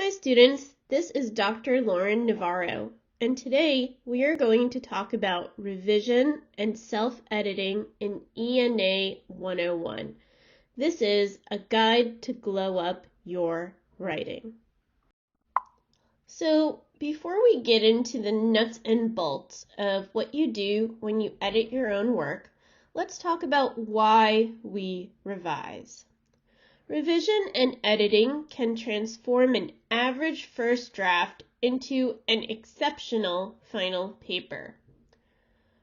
Hi students, this is Dr. Lauren Navarro, and today we are going to talk about revision and self-editing in ENA 101. This is a guide to glow up your writing. So before we get into the nuts and bolts of what you do when you edit your own work, let's talk about why we revise. Revision and editing can transform an average first draft into an exceptional final paper.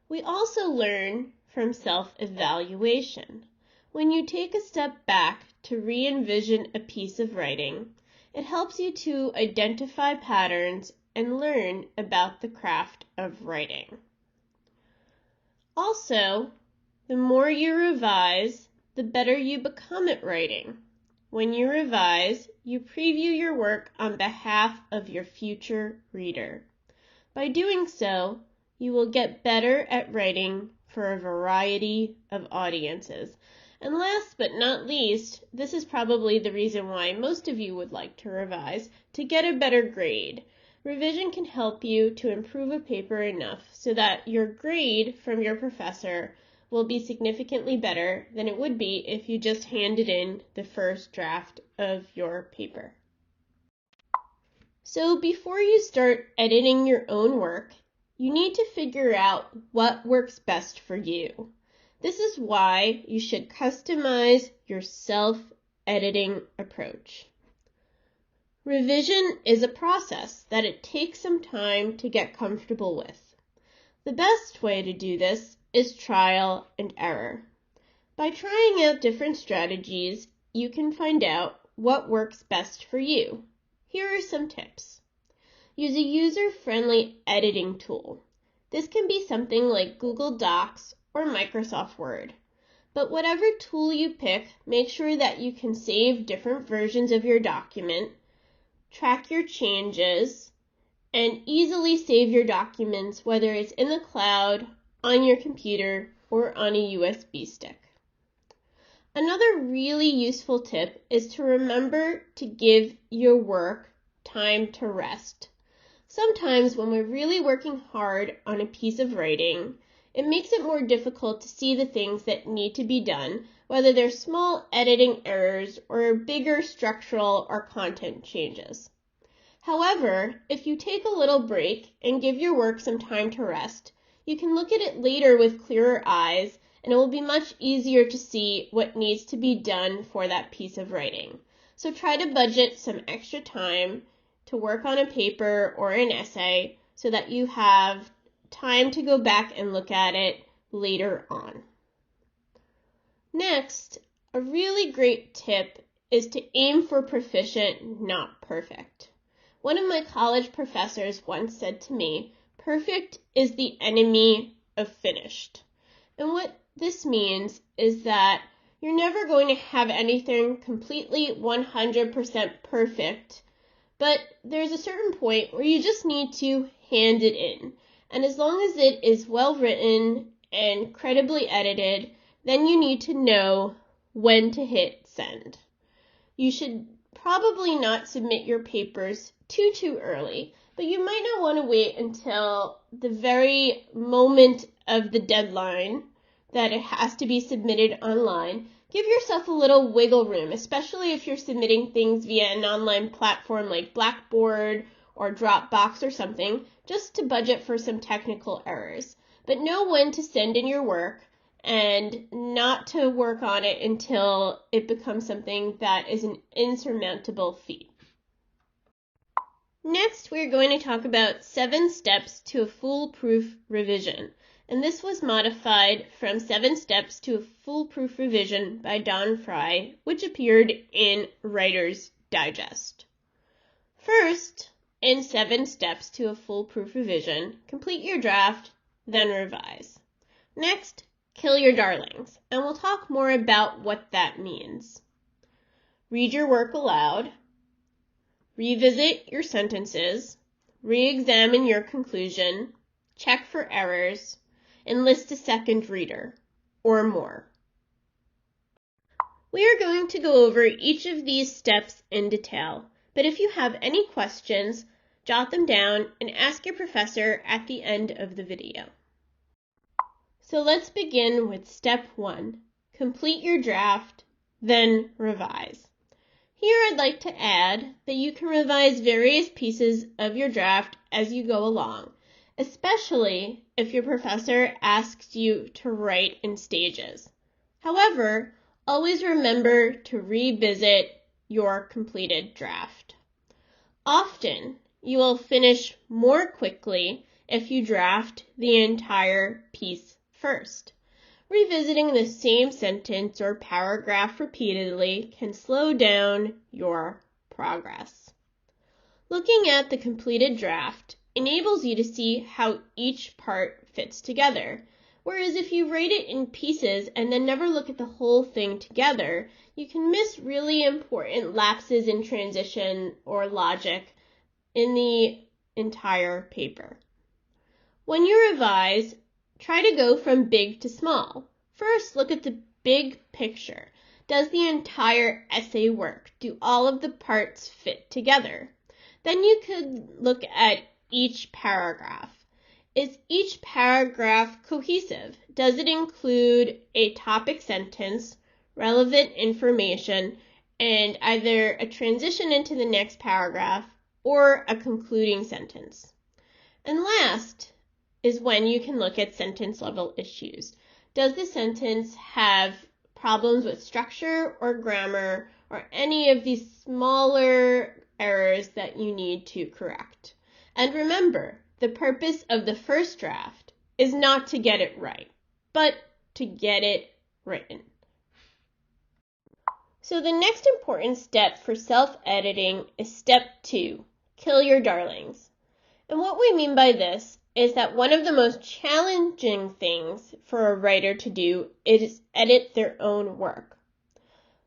We also learn from self-evaluation. When you take a step back to re-envision a piece of writing, it helps you to identify patterns and learn about the craft of writing. Also, the more you revise, the better you become at writing. When you revise, you preview your work on behalf of your future reader. By doing so, you will get better at writing for a variety of audiences. And last but not least, this is probably the reason why most of you would like to revise, to get a better grade. Revision can help you to improve a paper enough so that your grade from your professor will be significantly better than it would be if you just handed in the first draft of your paper. So before you start editing your own work, you need to figure out what works best for you. This is why you should customize your self-editing approach. Revision is a process that it takes some time to get comfortable with. The best way to do this is trial and error. By trying out different strategies, you can find out what works best for you. Here are some tips. Use a user-friendly editing tool. This can be something like Google Docs or Microsoft Word. But whatever tool you pick, make sure that you can save different versions of your document, track your changes, and easily save your documents, whether it's in the cloud, on your computer, or on a USB stick. Another really useful tip is to remember to give your work time to rest. Sometimes when we're really working hard on a piece of writing, it makes it more difficult to see the things that need to be done, whether they're small editing errors or bigger structural or content changes. However, if you take a little break and give your work some time to rest, you can look at it later with clearer eyes, and it will be much easier to see what needs to be done for that piece of writing. So try to budget some extra time to work on a paper or an essay so that you have time to go back and look at it later on. Next, a really great tip is to aim for proficient, not perfect. One of my college professors once said to me, "Perfect is the enemy of finished." And what this means is that you're never going to have anything completely 100% perfect, but there's a certain point where you just need to hand it in. And as long as it is well written and credibly edited, then you need to know when to hit send. You should probably not submit your papers too early, but you might not want to wait until the very moment of the deadline that it has to be submitted online. Give yourself a little wiggle room, especially if you're submitting things via an online platform like Blackboard or Dropbox or something, just to budget for some technical errors. But know when to send in your work and not to work on it until it becomes something that is an insurmountable feat. Next, we're going to talk about 7 steps to a foolproof revision. And this was modified from 7 Steps to a Foolproof Revision by Don Fry, which appeared in Writer's Digest. First, in 7 Steps to a Foolproof Revision, complete your draft, then revise. Next, kill your darlings, and we'll talk more about what that means. Read your work aloud. Revisit your sentences, re-examine your conclusion, check for errors, enlist a second reader, or more. We are going to go over each of these steps in detail, but if you have any questions, jot them down and ask your professor at the end of the video. So let's begin with step 1. Complete your draft, then revise. Here I'd like to add that you can revise various pieces of your draft as you go along, especially if your professor asks you to write in stages. However, always remember to revisit your completed draft. Often, you will finish more quickly if you draft the entire piece first. Revisiting the same sentence or paragraph repeatedly can slow down your progress. Looking at the completed draft enables you to see how each part fits together, whereas if you write it in pieces and then never look at the whole thing together, you can miss really important lapses in transition or logic in the entire paper. When you revise, try to go from big to small. First, look at the big picture. Does the entire essay work? Do all of the parts fit together? Then you could look at each paragraph. Is each paragraph cohesive? Does it include a topic sentence, relevant information, and either a transition into the next paragraph or a concluding sentence? And last is when you can look at sentence level issues. Does the sentence have problems with structure or grammar or any of these smaller errors that you need to correct? And remember, the purpose of the first draft is not to get it right, but to get it written. So the next important step for self-editing is step 2, kill your darlings. And what we mean by this is that one of the most challenging things for a writer to do is edit their own work.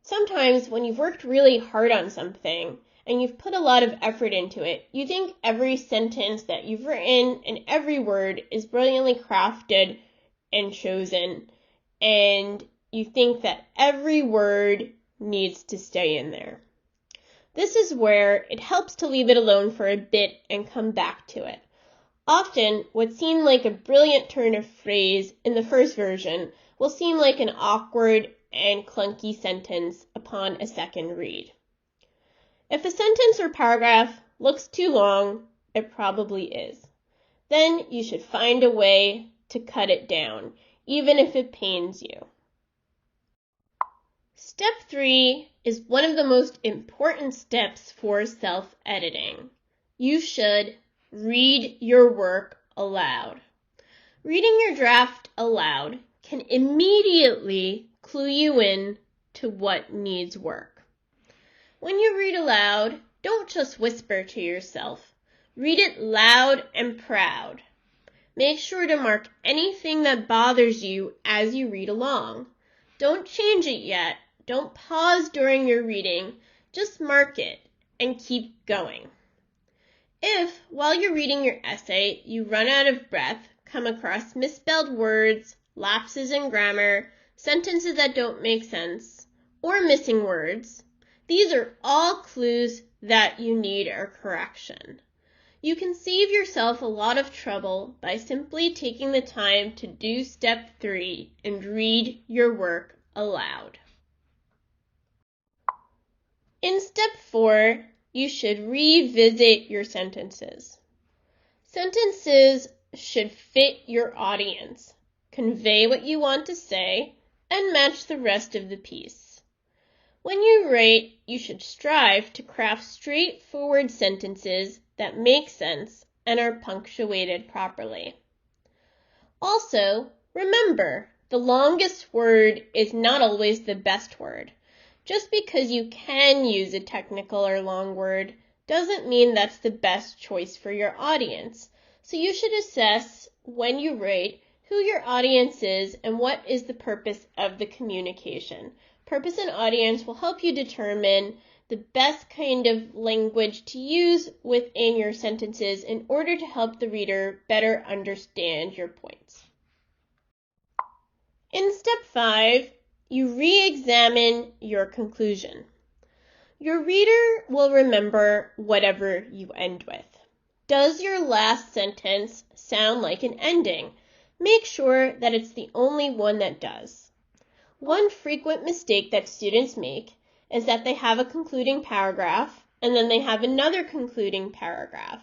Sometimes when you've worked really hard on something and you've put a lot of effort into it, you think every sentence that you've written and every word is brilliantly crafted and chosen, and you think that every word needs to stay in there. This is where it helps to leave it alone for a bit and come back to it. Often, what seemed like a brilliant turn of phrase in the first version will seem like an awkward and clunky sentence upon a second read. If a sentence or paragraph looks too long, it probably is. Then you should find a way to cut it down, even if it pains you. Step 3 is one of the most important steps for self-editing. You should read your work aloud. Reading your draft aloud can immediately clue you in to what needs work. When you read aloud, don't just whisper to yourself. Read it loud and proud. Make sure to mark anything that bothers you as you read along. Don't change it yet. Don't pause during your reading. Just mark it and keep going. If, while you're reading your essay, you run out of breath, come across misspelled words, lapses in grammar, sentences that don't make sense, or missing words, these are all clues that you need a correction. You can save yourself a lot of trouble by simply taking the time to do step 3 and read your work aloud. In step 4, you should revisit your sentences. Sentences should fit your audience, convey what you want to say, and match the rest of the piece. When you write, you should strive to craft straightforward sentences that make sense and are punctuated properly. Also, remember, the longest word is not always the best word. Just because you can use a technical or long word doesn't mean that's the best choice for your audience. So you should assess when you write who your audience is and what is the purpose of the communication. Purpose and audience will help you determine the best kind of language to use within your sentences in order to help the reader better understand your points. In step 5, you re-examine your conclusion. Your reader will remember whatever you end with. Does your last sentence sound like an ending? Make sure that it's the only one that does. One frequent mistake that students make is that they have a concluding paragraph and then they have another concluding paragraph.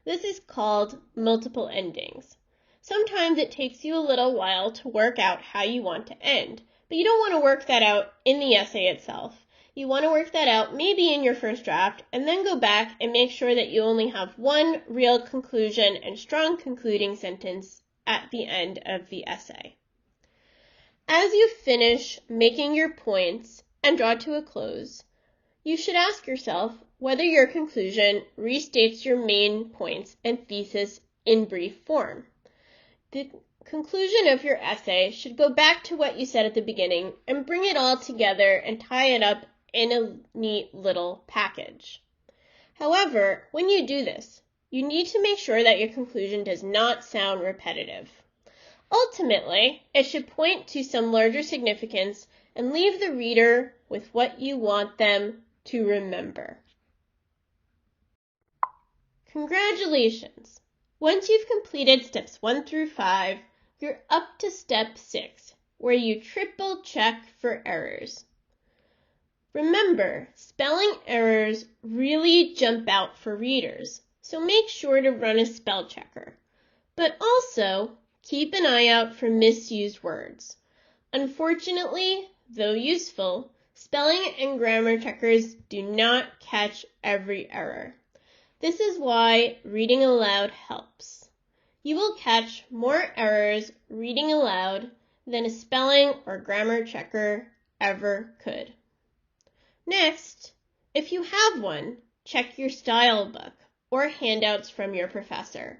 This is called multiple endings. Sometimes it takes you a little while to work out how you want to end, but you don't want to work that out in the essay itself. You want to work that out maybe in your first draft and then go back and make sure that you only have one real conclusion and strong concluding sentence at the end of the essay. As you finish making your points and draw to a close, you should ask yourself whether your conclusion restates your main points and thesis in brief form. The conclusion of your essay should go back to what you said at the beginning and bring it all together and tie it up in a neat little package. However, when you do this, you need to make sure that your conclusion does not sound repetitive. Ultimately, it should point to some larger significance and leave the reader with what you want them to remember. Congratulations! Once you've completed steps 1 through 5, you're up to step 6, where you triple check for errors. Remember, spelling errors really jump out for readers, so make sure to run a spell checker. But also, keep an eye out for misused words. Unfortunately, though useful, spelling and grammar checkers do not catch every error. This is why reading aloud helps. You will catch more errors reading aloud than a spelling or grammar checker ever could. Next, if you have one, check your style book or handouts from your professor.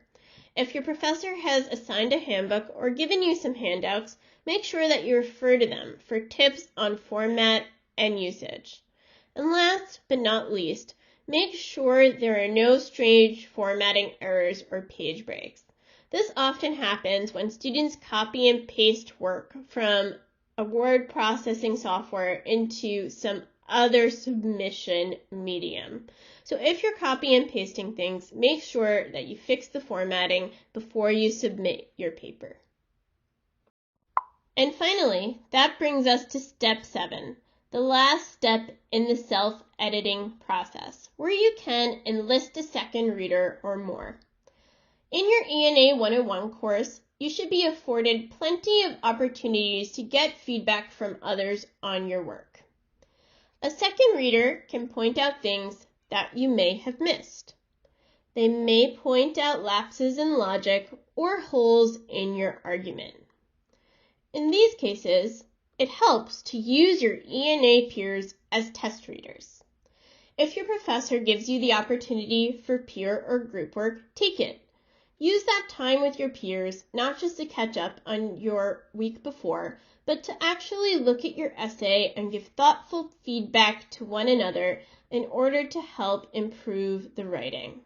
If your professor has assigned a handbook or given you some handouts, make sure that you refer to them for tips on format and usage. And last but not least, make sure there are no strange formatting errors or page breaks. This often happens when students copy and paste work from a word processing software into some other submission medium. So if you're copy and pasting things, make sure that you fix the formatting before you submit your paper. And finally, that brings us to step 7, the last step in the self-editing process, where you can enlist a second reader or more. In your ENA 101 course, you should be afforded plenty of opportunities to get feedback from others on your work. A second reader can point out things that you may have missed. They may point out lapses in logic or holes in your argument. In these cases, it helps to use your ENA peers as test readers. If your professor gives you the opportunity for peer or group work, take it. Use that time with your peers not just to catch up on your week before, but to actually look at your essay and give thoughtful feedback to one another in order to help improve the writing.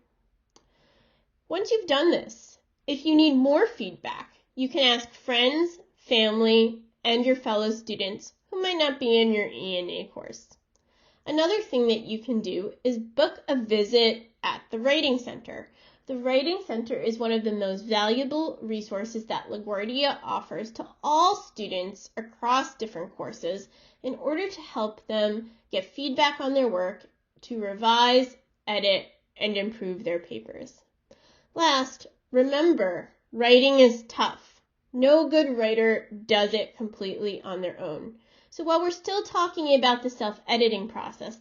Once you've done this, if you need more feedback, you can ask friends, family, and your fellow students who might not be in your ENA course. Another thing that you can do is book a visit at the Writing Center. The Writing Center is one of the most valuable resources that LaGuardia offers to all students across different courses in order to help them get feedback on their work, to revise, edit, and improve their papers. Last, remember, writing is tough. No good writer does it completely on their own. So while we're still talking about the self-editing process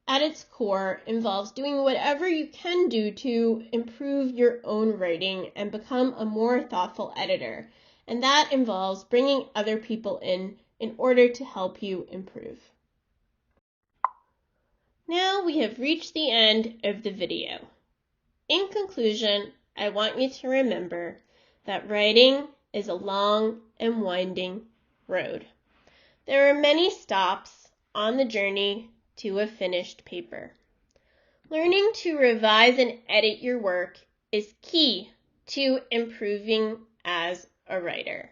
at its core involves doing whatever you can do to improve your own writing and become a more thoughtful editor. And that involves bringing other people in order to help you improve. Now we have reached the end of the video. In conclusion, I want you to remember that writing is a long and winding road. There are many stops on the journey to a finished paper. Learning to revise and edit your work is key to improving as a writer.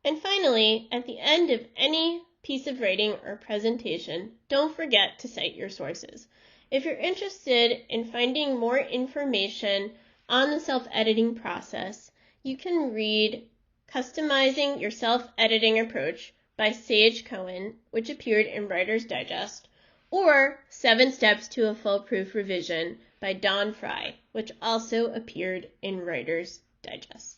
And finally, at the end of any piece of writing or presentation, don't forget to cite your sources. If you're interested in finding more information on the self-editing process, you can read Customizing Your Self-Editing Approach by Sage Cohen, which appeared in Writer's Digest, or 7 Steps to a Foolproof Revision by Dawn Fry, which also appeared in Writer's Digest.